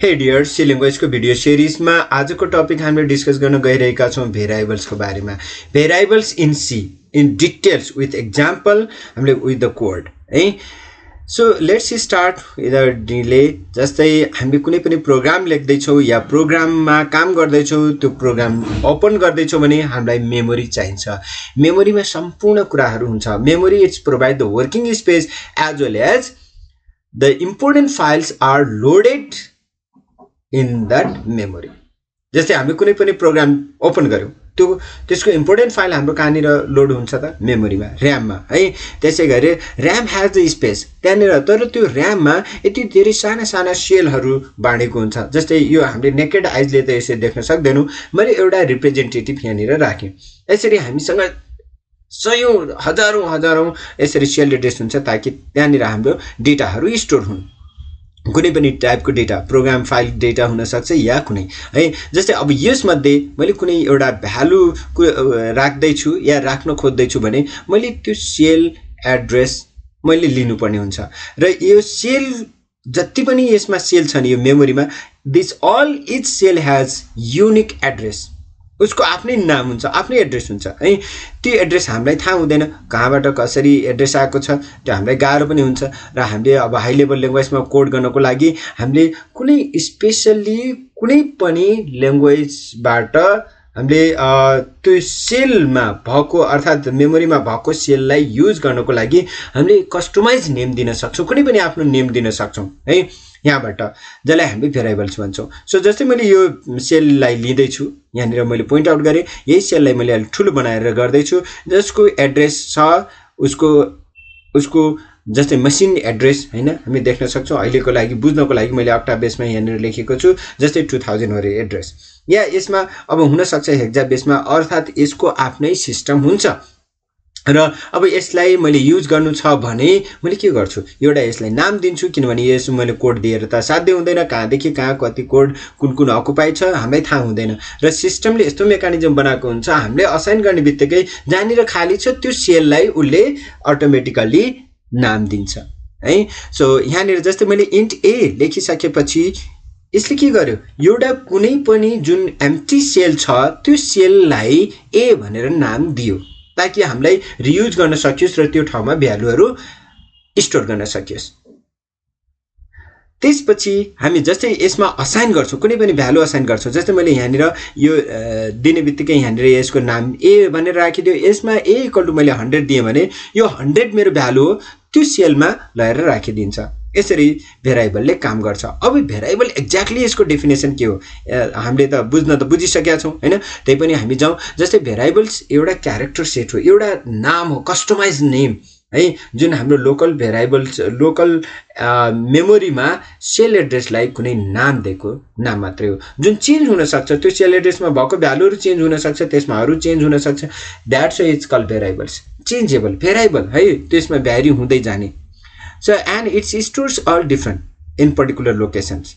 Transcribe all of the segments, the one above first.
हे dear C ल्याङ्ग्वेजको video सिरिजमा आजको टपिक हामीले डिस्कस गर्न गइरहेका छौं भेरिएबल्सको बारेमा। Variables in C in details with example हामीले विथ द कोड है। So let's start without delay. जस्तै हामी कुनै पनि प्रोग्राम लेख्दै छौं या प्रोग्राममा काम गर्दै छौं, त्यो प्रोग्राम ओपन गर्दै छौं भने हामीलाई मेमोरी चाहिन्छ। मेमोरीमा सम्पूर्ण कुराहरू हुन्छ। Memory it's provide the working space as well as the important files are loaded in that memory। जस्तै हामी कुनै पनि प्रोग्राम ओपन गर्यौं, त्यसको इम्पोर्टेन्ट फाइल हाम्रो कहाँनिर लोड हुन्छ त मेमोरीमा, र्याममा है। त्यसैगरी र्याम हैज द स्पेस त्यहाँनिर, तर त्यो र्याममा यति धेरै साना साना सेलहरू बाँडेको हुन्छ। जस्तै यो हामीले नेकेड आइजले त यसरी देख्न सक्दैनौं, मैले एउटा रिप्रेजेन्टेटिभ यहाँनिर राखेँ। यसरी हामीसँग सयौं हजारौं यसरी सेल एड्रेस हुन्छ ताकि त्यहाँनिर हाम्रो डेटाहरू स्टोर हुन्। कुनै पनि टाइपको डेटा, प्रोग्राम फाइल डेटा हुन सक्छ या कुनै है। जस्तै अब यसमध्ये मैले कुनै एउटा भ्यालु राख्दै छु या राख्न खोज्दै छु भने मैले त्यो सेल एड्रेस मैले लिनुपर्ने हुन्छ। र यो सेल जति पनि यसमा सेल छन् यो मेमोरीमा, this all each cell has unique address. उसको आफ्नै नाम हुन्छ, आफ्नै एड्रेस हुन्छ है। त्यो एड्रेस हामीलाई थाहा हुँदैन कहाँबाट कसरी एड्रेस आएको छ, त्यो हामीलाई गाह्रो पनि हुन्छ। र हामीले अब हाई लेभल ल्याङ्ग्वेजमा कोड गर्नको लागि हामीले कुनै स्पेसल्ली कुनै पनि ल्याङ्ग्वेजबाट हामीले त्यो सेलमा भएको अर्थात् मेमोरीमा भएको सेललाई युज गर्नको लागि हामीले कस्टमाइज नेम दिन सक्छौँ, कुनै पनि आफ्नो नेम दिन सक्छौँ है यहाँबाट, जसलाई हामीले भेरिएबल्स भन्छौँ। सो जस्तै मैले यो सेललाई लिँदैछु, यहाँनिर मैले पोइन्ट आउट गरेँ, यही सेललाई मैले अलिक ठुलो बनाएर गर्दैछु, जसको एड्रेस छ उसको जस्तै मसिन एड्रेस हैन, हामी देख्न सक्छौँ। अहिलेको लागि बुझ्नको लागि मैले अक्टाबेसमा यहाँनिर लेखेको छु, जस्तै 2000 हो रे एड्रेस। या यसमा अब हुन सक्छ हेक्साबेसमा, अर्थात् यसको आफ्नै सिस्टम हुन्छ। र अब यसलाई मैले युज गर्नु छ भने मैले के गर्छु, एउटा यसलाई नाम दिन्छु, किनभने यस मैले कोड दिएर त साध्य हुँदैन। कहाँदेखि कहाँ कति कोड कुन अकुपाई छ हामीलाई थाहा हुँदैन। र सिस्टमले यस्तो मेकानिजम बनाएको हुन्छ, हामीले असाइन गर्ने बित्तिकै जहाँनिर खाली छ त्यो सेललाई उसले अटोमेटिकली नाम दिन्छ है। सो यहाँनिर जस्तै मैले इन्ट ए लेखिसकेपछि यसले के गर्यो, एउटा कुनै पनि जुन एम्प्टी सेल छ त्यो सेललाई ए भनेर नाम दियो ताकि हामीलाई रियुज गर्न सकियोस् र त्यो ठाउँमा भ्यालुहरू स्टोर गर्न सकियोस्। त्यसपछि हामी जस्तै यसमा असाइन गर्छौँ, कुनै पनि भ्यालु असाइन गर्छौँ। जस्तै मैले यहाँनिर यो दिने बित्तिकै यहाँनिर यसको नाम ए भनेर राखिदियो। यसमा ए इक्वल टु मैले 100 दिएँ भने यो 100 मेरो भ्यालु हो, त्यो सेलमा लगेर राखिदिन्छ। यसरी भेरिएबलले काम गर्छ। अब भेरिएबल एक्ज्याक्टली यसको डेफिनेसन के हो हामीले त बुझिसकेका छौँ हैन। त्यही पनि हामी जाउँ। जस्तै भेरिएबल्स एउटा क्यारेक्टर सेट हो, एउटा नाम हो, कस्टमाइज नेम है, जुन हाम्रो लोकल भेरिएबल्स लोकल मेमोरीमा सेल एड्रेसलाई कुनै नाम दिएको नाम मात्रै हो, जुन चेन्ज हुन सक्छ। त्यो सेल एड्रेसमा भएको भ्यालुहरू चेन्ज हुन सक्छ, त्यसमा अरू चेन्ज हुन सक्छ। That's why it's called variables. Changeable variable है, त्यसमा भ्यारी हुँदै जाने। So and its stores are different in particular locations।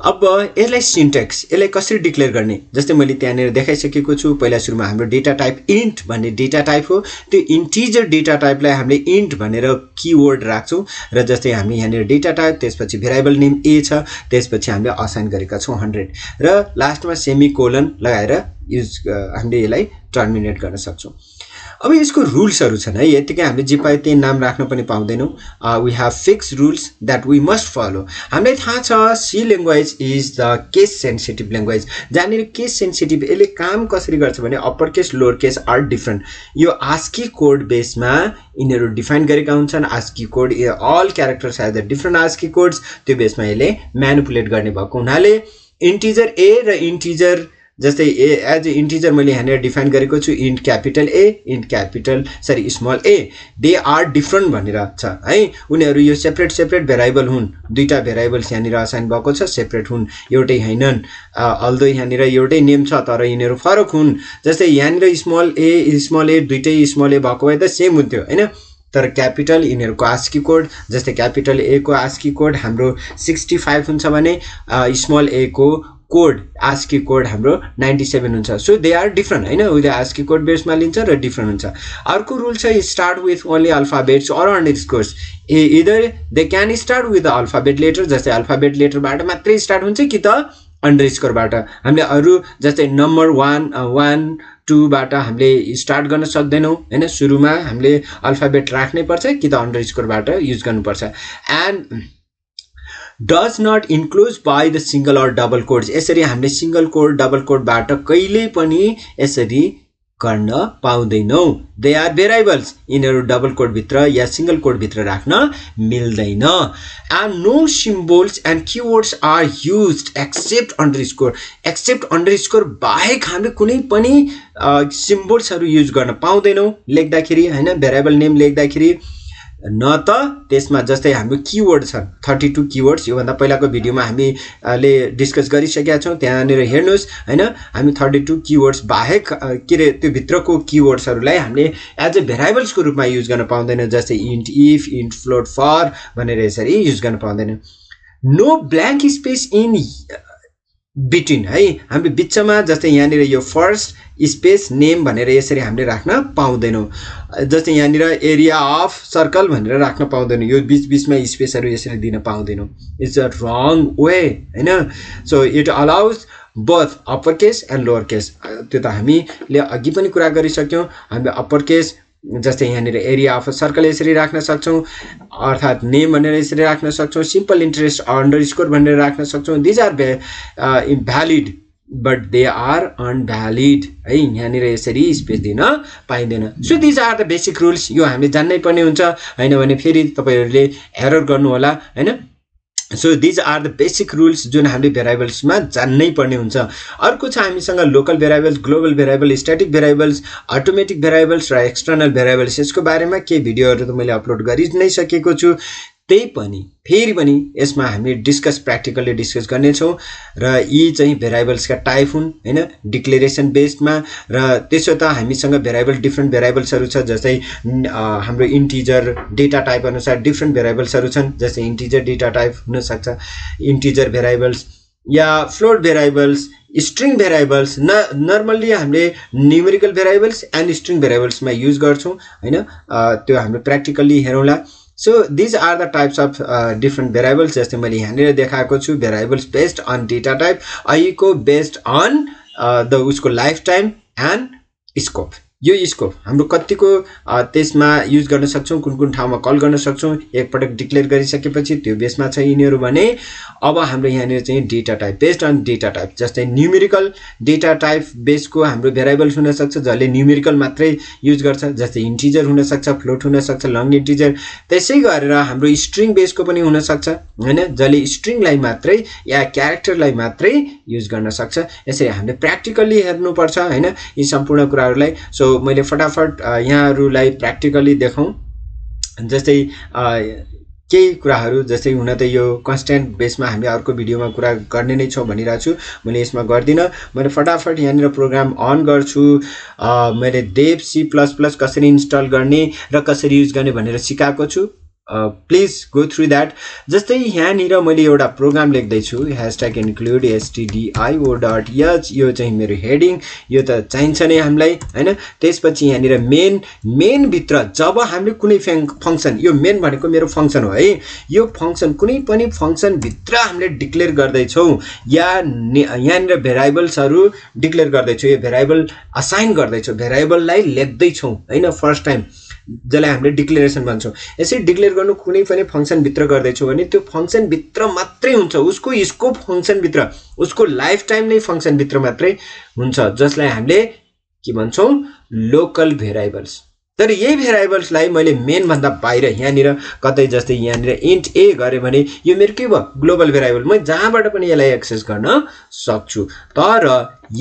अब यसलाई सिन्ट्याक्स, यसलाई कसरी डिक्लेयर गर्ने, जस्तै मैले त्यहाँनिर देखाइसकेको छु। पहिला सुरुमा हाम्रो डेटा टाइप इन्ट भन्ने डेटा टाइप हो। त्यो इन्टिजर डेटा टाइपलाई हामीले इन्ट भनेर किवर्ड राख्छौँ। र जस्तै हामी यहाँनिर डेटा टाइप, त्यसपछि भेरिएबल नेम ए छ, त्यसपछि हामीले असाइन गरेका छौँ 100 र लास्टमा सेमिकोलन लगाएर हामीले यसलाई टर्मिनेट गर्न सक्छौँ। अब यसको रुल्सहरू छन् है, यतिकै हामीले जे पाए त्यही नाम राख्न पनि पाउँदैनौँ। We have fix rules that we must follow. हामीलाई थाहा छ C language is the case sensitive language. जहाँनिर केस सेन्सिटिभ यसले काम कसरी गर्छ भने upper case lower case are different. यो आस्की कोड बेसमा यिनीहरू डिफाइन गरेका हुन्छन्। ASCII code all characters have the different ASCII codes. त्यो बेसमा यसले म्यानिपुलेट गर्ने भएको हुनाले इन्टिजर ए र इन्टिजर जस्तै एज ए इन्टिजर मैले यहाँनिर डिफाइन गरेको छु, int capital A, int capital small a, they are different भनेर छ है। उनीहरू यो सेपरेट भेरिएबल हुन्। दुईटा भेरिएबल्स यहाँनिर असाइन भएको छ, सेपरेट हुन्, एउटै हैनन्। अल्दो यहाँनिर एउटै नेम छ तर यिनीहरू फरक हुन्। जस्तै यहाँनिर स्मल ए दुईटै स्मल ए भएको भए त सेम हुन्थ्यो हैन। तर क्यापिटल यिनीहरूको आस्की कोड, जस्तै क्यापिटल ए को आस्की कोड हाम्रो 65 हुन्छ भने स्मल ए को कोड आस्की कोड हाम्रो 97 हुन्छ सो दे आर डिफरेन्ट हैन उहिले आस्की कोड बेसमा लिन्छ र डिफरेन्ट हुन्छ अर्को रुल छ start with only alphabets or underscores either they can start with the alphabet letter जस्तै अल्फाबेट लेटरबाट मात्रै स्टार्ट हुन्छ कि त अन्डरस्कोरबाट हामीले अरु जस्तै नम्बर 1 1 2 बाट हामीले स्टार्ट गर्न सक्दैनौ हैन सुरुमा हामीले अल्फाबेट राख्नै पर्छ कि त अन्डरस्कोरबाट युज गर्नुपर्छ and does not include by the single or double quotes यसरी हामीले सिंगल कोड डबल कोडबाट कहिल्यै पनि यसरी गर्न पाउँदैनौ दे आर भेरिएबल्स यिनीहरु डबल कोड भित्र या सिंगल कोड भित्र राख्न मिल्दैन and no symbols and keywords are used except underscore बाहेक हामीले कुनै पनि सिम्बोल्सहरु युज गर्न पाउँदैनौ लेख्दाखेरि हैन भेरिएबल नेम लेख्दाखेरि न त त्यसमा जस्तै हाम्रो कीवर्ड छन् 32 कीवर्ड्स यो भन्दा पहिलाको भिडियोमा हामीले डिस्कस गरिसकेका छौं त्यहाँनेर हेर्नुस् हैन हामी 32 कीवर्ड्स बाहेक के त्यो भित्रको कीवर्ड्सहरुलाई हामीले एज अ भेरिएबल्स को रूपमा युज गर्न पाउँदैन जस्तै int if int float for भनेर यसरी युज गर्न पाउँदैन no blank space in between है हामीले बिचमा जस्तै यहाँनिर यो फर्स्ट स्पेस नेम भनेर यसरी हामीले राख्न पाउँदैनौ जस्तै यहाँनिर एरिया अफ सर्कल भनेर राख्न पाउँदैनौ यो बीच बीचमा स्पेसहरु यसरी दिन पाउँदैनौ इट्स अ रङ वे हैन so it allows both upper case and lower case त्यो त हामीले अघि पनि कुरा गरिसक्यौं हामीले अप्पर केस जस्तै यहाँनिर एरिया अफ सर्कल यसरी राख्न सक्छौं अर्थात नेम भनेर यसरी राख्न सक्छौं सिम्पल इन्टरेस्ट अन्डरस्कोर भनेर राख्न सक्छौं this are valid but they are invalid है यहाँनिर यसरी स्पेस दिन पाइदैन so this are the basic rules यो हामीले जान्नै पर्ने हुन्छ हैन भने फेरि तपाईहरुले एरर गर्नु होला हैन So these are the basic rules जुन हामीले भेरिएबल्स मा जान्नै पर्ने हुन्छ अर्को छ हामीसँग local variables global variable static variables automatic variables र एक्सटर्नल भेरिएबल्स यसको बारेमा के भिडियोहरु त मैले अपलोड गरि नै सकेको छु त्यही पनि फेरि पनि यसमा हामी प्र्याक्टिकली डिस्कस गर्ने छौं र यी चाहिँ भेरिएबल्स का टाइप हुन् हैन डिक्लेरेसन बेस्डमा र त्यसो त हामीसँग भेरिएबल डिफरेन्ट भेरिएबल्सहरु छ जस्तै हाम्रो इन्टिजर डेटा टाइप अनुसार डिफरेन्ट भेरिएबल्सहरु छन् जस्तै इन्टिजर डेटा टाइप हुन सक्छ इन्टिजर भेरिएबल्स या float variables string variables normally हामीले numerical variables and string variables मा युज गर्छौं हैन त्यो हामीले प्र्याक्टिकली हेरौँला So these are the types of different variables जस्तै मैले यहाँनिर देखाएको छु variables based on data type अहिको based on the उसको लाइफ टाइम and scope यो स्कोप हाम्रो कतिको त्यसमा युज गर्न सक्छौं कुन कुन ठाउँमा कल गर्न सक्छौं एक पटक डिक्लेयर गरिसकेपछि त्यो बेसमा छ यिनीहरु भने अब हाम्रो यहाँनिर चाहिँ data type based on data type जस्तै न्यूमेरिकल डेटा टाइप बेसको हाम्रो भेरिएबल्स हुन सक्छ जसले न्यूमेरिकल मात्रै युज गर्छ जस्तै इन्टिजर हुन सक्छ फ्लोट हुन सक्छ लङ इन्टिजर त्यसै गरेर हाम्रो स्ट्रिङ बेसको पनि हुन सक्छ हैन जसले स्ट्रिङलाई मात्रै या क्यारेक्टरलाई मात्रै युज गर्न सक्छ यसरी हामीले प्र्याक्टिकली हेर्नु पर्छ हैन यी सम्पूर्ण कुराहरुलाई सो मैले फटाफट यहाँहरुलाई प्र्याक्टिकली देखाउँ जस्तै केही कुराहरु जस्तै हुन त यो कन्स्टेन्ट बेसमा हामी अर्को भिडियोमा कुरा गर्ने नै छौं भनिरहेको छु मैले यसमा गर्दिन मैले फटाफट यहाँनिर प्रोग्राम अन गर्छु मैले dev C++ कसरी इन्स्टल गर्ने र कसरी युज गर्ने भनेर सिकाएको छु प्लिज गो थ्रु दैट जस्तै यहाँनिर मैले एउटा प्रोग्राम लेख्दै छु #include stdio.h यो चाहिँ मेरो हेडिङ यो त चाहिन्छ नै हामीलाई हैन त्यसपछि यहाँनिर मेन भित्र जब हामीले कुनै फंक्सन यो मेन भनेको मेरो फंक्सन हो है यो फंक्सन कुनै पनि फंक्सन भित्र हामीले डिक्लेयर गर्दै छौ या यहाँनिर भेरिएबल्सहरु डिक्लेयर गर्दै छौ यो भेरिएबल असाइन गर्दै छौ भेरिएबललाई लेख्दै छौ हैन फर्स्ट टाइम जसलाई हामीले डिक्लेरेसन भन्छौं यसरी डिक्लेयर गर्नु कुनै पनि फंक्सन भित्र गर्दै छौ भने त्यो फंक्सन भित्र मात्रै हुन्छ उसको स्कोप फंक्सन भित्र उसको लाइफ टाइम नै फंक्सन भित्र मात्रै हुन्छ जसलाई हामीले के भन्छौं लोकल भेरिएबल्स तर यही भेरिएबल्सलाई मैले मेन भन्दा बाहिर यहाँनिर कतै जस्तै यहाँनिर int a गरे भने यो मेरो के भयो ग्लोबल भेरिएबल म जहाँबाट पनि यसलाई एक्सेस गर्न सक्छु तर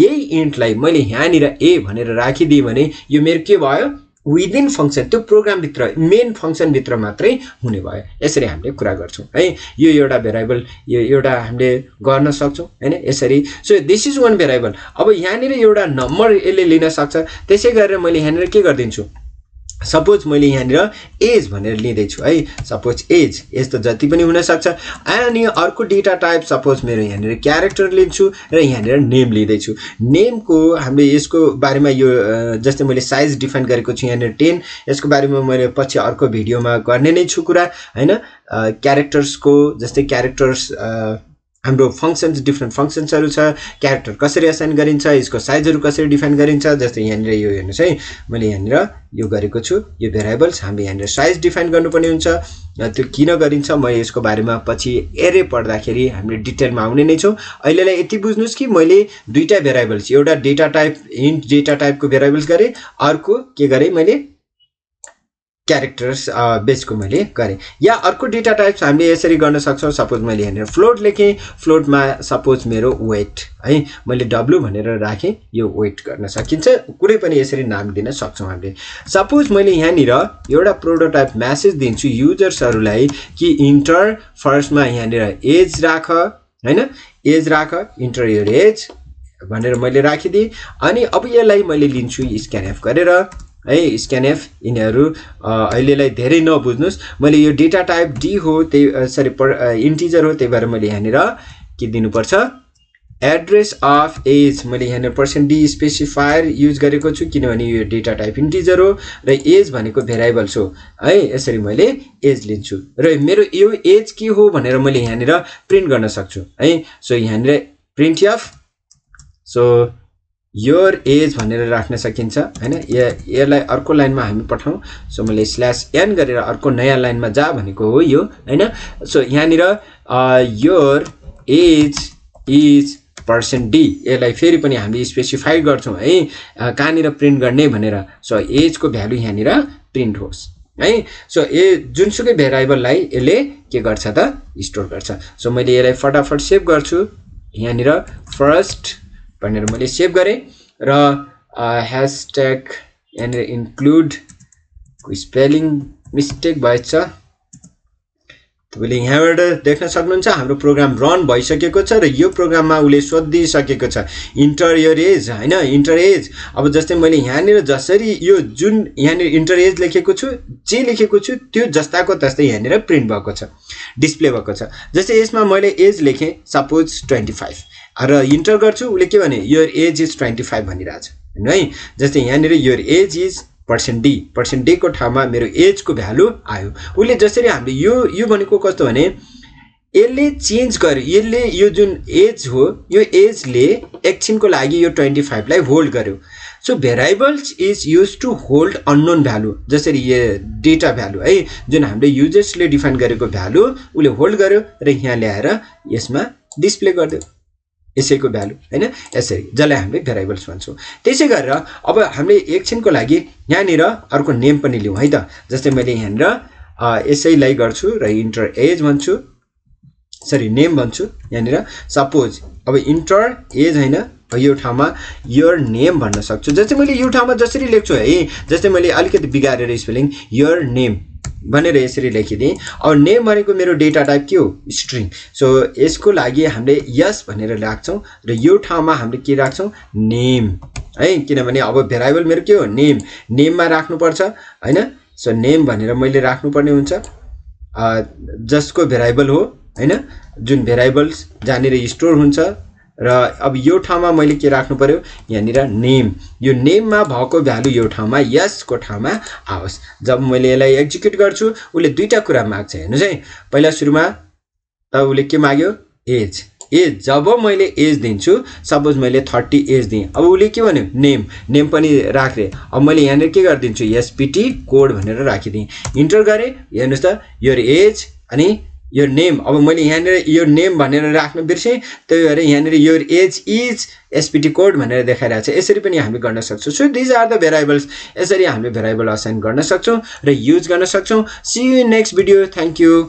यही int लाई मैले यहाँनिर a भनेर राखिदिए भने यो मेरो के भयो विदिन फंक्सन त्यो प्रोग्राम भित्र मेन फंक्सन भित्र मात्रै हुने भयो यसरी हामीले कुरा गर्छौं है यो एउटा भेरिएबल यो एउटा हामीले गर्न सक्छौं हैन यसरी so this is one variable अब यहाँनिर एउटा नम्बर यसले लिन सक्छ त्यसै गरेर मैले यहाँनिर के गर्दिन्छु सपोज मैले यहाँनिर एज भनेर लिँदैछु है सपोज एज त जति पनि हुन सक्छ अनि अर्को डेटा टाइप सपोज मेरो यहाँनिर क्यारेक्टर लिन्छु र यहाँनिर नेम लिँदैछु नेमको हामीले यसको बारेमा यो जस्तै मैले साइज डिफाइन गरेको छु यहाँनिर 10 यसको बारेमा मैले पछि अर्को भिडियोमा गर्ने नै छु कुरा हैन क्यारेक्टर्सको जस्तै क्यारेक्टर्स हाम्रो फंक्शन्स डिफरेन्ट फंक्शन्सहरु छ क्यारेक्टर कसरी असाइन गरिन्छ यसको साइजहरु कसरी डिफाइन गरिन्छ जस्तै यहाँनिर यो हेर्नुस् है मैले यहाँनिर यो गरेको छु यो भेरिएबल्स हामीले यहाँनिर साइज डिफाइन गर्नुपर्ने हुन्छ त्यो किन गरिन्छ म यसको बारेमा पछि एरे पढ्दाखेरि हामीले डिटेलमा आउने नै छौं अहिलेलाई यति बुझ्नुस् कि मैले दुईटा भेरिएबल्स एउटा डेटा टाइप इन्ट डेटा टाइपको भेरिएबल्स गरे अर्को के गरे मैले क्यारेक्टर्स बेसको मैले गरे या अर्को डेटा टाइप्स हामीले यसरी गर्न सक्छौं सपोज मैले यहाँनिर फ्लोट लेखे फ्लोटमा सपोज मेरो वेट है मैले w भनेर राखे यो वेट गर्न सकिन्छ कुनै पनि यसरी नाम दिन सक्छौं हामीले सपोज मैले यहाँनिर एउटा प्रोटोटाइप मेसेज दिन्छु युजर्सहरुलाई कि इन्टर फर्स्टमा यहाँनिर एज राख हैन एज राख इन्टर योर एज भनेर मैले राखिदिए अनि अब यसलाई मैले लिन्छु स्क्यानएफ गरेर है स्क्यानएफ यिनीहरु अहिलेलाई धेरै नबुझ्नुस् मैले यो डेटा टाइप डी हो त्यही सरी इन्टिजर हो त्यही भएर मैले यहाँनिर के दिनु पर्छ एड्रेस अफ एज मैले यहाँनिर %d स्पेसिफायर युज गरेको छु किनभने यो डेटा टाइप इन्टिजर हो र एज भनेको भेरिएबल्स हो है यसरी मैले एज लिन्छु र मेरो यो एज के हो भनेर मैले यहाँनिर प्रिन्ट गर्न सक्छु है सो यहाँनिर प्रिन्टफ सो योर एज भनेर राख्न सकिन्छ हैन यसलाई अर्को लाइनमा हामी पठाउँ सो मैले /n गरेर अर्को नयाँ लाइनमा जा भनेको हो यो हैन सो यहाँनिर योर एज इज %d यसलाई फेरि पनि हामी स्पेसिफाई गर्छौं है कहाँनिर प्रिन्ट गर्ने भनेर सो एज को भ्यालु यहाँनिर प्रिन्ट होस् है सो जुनसुकै भेरिएबललाई यसले के गर्छ त स्टोर गर्छ सो मैले यसलाई फटाफट सेभ गर्छु यहाँनिर फर्स्ट भनेर मैले सेभ गरे र # यहाँनिर इन्क्लुड को स्पेलिङ मिस्टेक भएछ तपाईले यहाँबाट देख्न सक्नुहुन्छ हाम्रो प्रोग्राम रन भइसकेको छ र यो प्रोग्राममा उले सोधिसकेको छ इन्टर योर एज हैन इन्टर एज अब जस्तै मैले यहाँनिर जसरी यो जुन यहाँनिर इन्टर एज लेखेको छु जे लेखेको छु त्यो जस्ताको तस्तै यहाँनिर प्रिन्ट भएको छ डिस्प्ले भएको छ जस्तै यसमा मैले एज लेखे सपोज 25 र इन्टर गर्छु उले के भने योर एज इज 25 भनिराछ हैन है जस्तै यहाँनिर योर एज इज %d को ठाउँमा मेरो एज को भ्यालु आयो उले जसरी हामीले यो भनेको कस्तो भने यसले चेन्ज गर्यो यसले यो जुन एज हो यो एजले एकछिनको लागि यो 25 लाई होल्ड गर्यो so variables is used to hold unknown value जसरी यो डेटा भ्यालु है जुन हामीले युजर्सले डिफाइन गरेको भ्यालु उले होल्ड गर्यो र यहाँ ल्याएर यसमा डिस्प्ले गर्दियो यसैको भ्यालु हैन यसरी जसलाई हामीले भेरिएबल्स भन्छौं त्यसै गरेर अब हामीले एकछिनको लागि यहाँनिर अर्को नेम पनि लियौं है त जस्तै मैले यहाँनिर यसैलाई गर्छु र इन्टर एज भन्छु सरी नेम भन्छु यहाँनिर सपोज अब इन्टर एज हैन यो ठाउँमा योर नेम भन्न सक्छु जस्तै मैले यो ठाउँमा जसरी लेख्छु है जस्तै मैले अलिकति बिगारेर स्पेलिङ योर नेम भनेर यसरी लेखिदिए अब नेम भनेको मेरो डेटा टाइप के हो स्ट्रिङ सो यसको लागि हामीले यस भनेर राख्छौं र यो ठाउँमा हामीले के राख्छौं नेम है किनभने अब भेरिएबल मेरो के हो नेममा राख्नु पर्छ हैन सो नेम भनेर मैले राख्नु पर्ने हुन्छ जसको भेरिएबल हो हैन जुन भेरिएबल्स जहाँनिर स्टोर हुन्छ र अब यो ठाउँमा मैले के राख्नु पर्यो यहाँनिर नेम यो नेममा भएको भ्यालु यो ठाउँमा यस को ठाउँमा आओस् जब मैले यसलाई एक्जिक्युट गर्छु उले दुईटा कुरा माग्छ हेर्नुस् है पहिला सुरुमा त उले के माग्यो एज जब मैले एज दिन्छु सपोज मैले 30 एज दिए अब उले के भन्यो नेम पनि राख्रे अब मैले यहाँनिर के गर्दिन्छु SPT कोड भनेर राखिदिए इन्टर गरे हेर्नुस् त योर एज अनि यो नेम अब मैले यहाँनिर यो नेम भनेर राख्न बिर्से त्यही भएर यहाँनिर your age is SPT code भनेर देखाइरहेको छ यसरी पनि हामी गर्न सक्छौं so this are the variables यसरी हामीले भेरिएबल असाइन गर्न सक्छौं र युज गर्न सक्छौं see you in next video thank you